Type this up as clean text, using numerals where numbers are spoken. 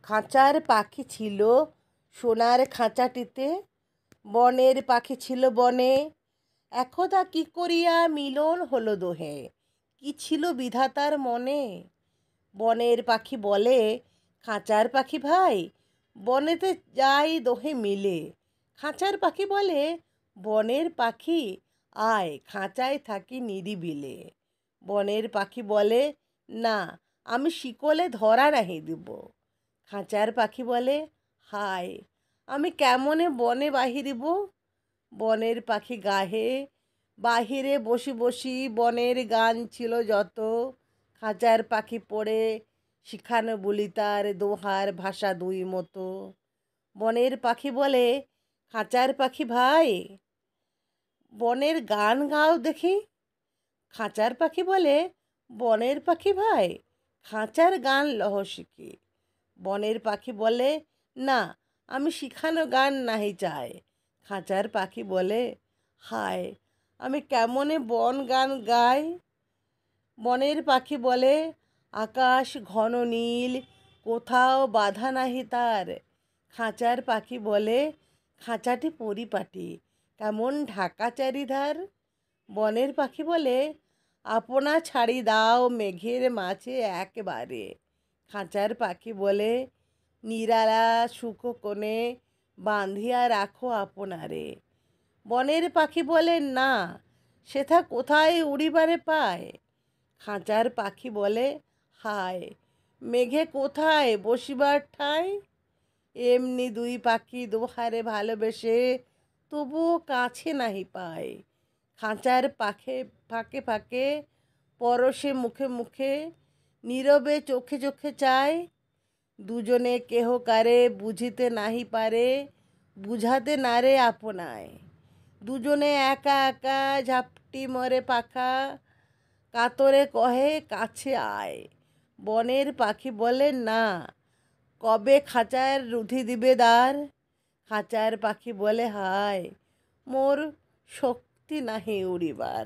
খাঁচার পাখি ছিল সোনার খাঁচাটিতে, বনের পাখি ছিল বনে। একদা কি করিয়া মিলন হলো দোহে, কি ছিল বিধাতার মনে। বনের পাখি বলে, খাঁচার পাখি ভাই, বনেতে যাই দোহে মিলে। খাঁচার পাখি বলে, বনের পাখি আয়, খাঁচায় থাকি নিরিবিলে। বনের পাখি বলে, না, আমি শিকলে ধরা নাহি দিব। খাঁচার পাখি বলে, হায়, আমি কেমনে বনে বাহিরিব। বনের পাখি গাহে, বাহিরে বসি বসি বনের গান ছিল যত। খাঁচার পাখি পড়ে শিখানো বলি তার, দোহার ভাষা দুই মতো। বনের পাখি বলে, খাঁচার পাখি ভাই, বনের গান গাও দেখি। খাঁচার পাখি বলে, বনের পাখি ভাই, খাঁচার গান লহ শিখি। বনের পাখি বলে, না, আমি শিখানো গান নাহি চাই। খাঁচার পাখি বলে, হায়, আমি কেমনে বন গান গাই। বনের পাখি বলে, আকাশ ঘন নীল, কোথাও বাধা নাহি তার। খাঁচার পাখি বলে, খাঁচাটি পরিপাটি, কেমন ঢাকা চারিধার। বনের পাখি বলে, আপনা ছাড়ি দাও মেঘের মাঝে একেবারে। খাঁচার পাখি বলে, নিরালা সুখ কোণে বাঁধিয়া রাখো আপনারে। বনের পাখি বলে, না, সেথা কোথায় উড়িবারে পায়। খাঁচার পাখি বলে, হায়, মেঘে কোথায় বসিবার ঠাঁই। এমনি দুই পাখি দোহারে ভালোবেসে, তবুও কাছে নাহি পায়। খাঁচার পাখে ফাঁকে ফাঁকে, পরশে মুখে মুখে, নীরবে চোখে চোখে চায়। দুজনে কেহ কারে বুঝিতে নাহি পারে, বুঝাতে নারে আপনায়। দুজনে একা একা ঝাপটি মরে পাখা, কাতরে কহে কাছে আয়। বনের পাখি বলে, না, কবে খাঁচার রুধি দিবে দ্বার। খাঁচার পাখি বলে, হায়, মোর শক্তি নাহি উড়িবার।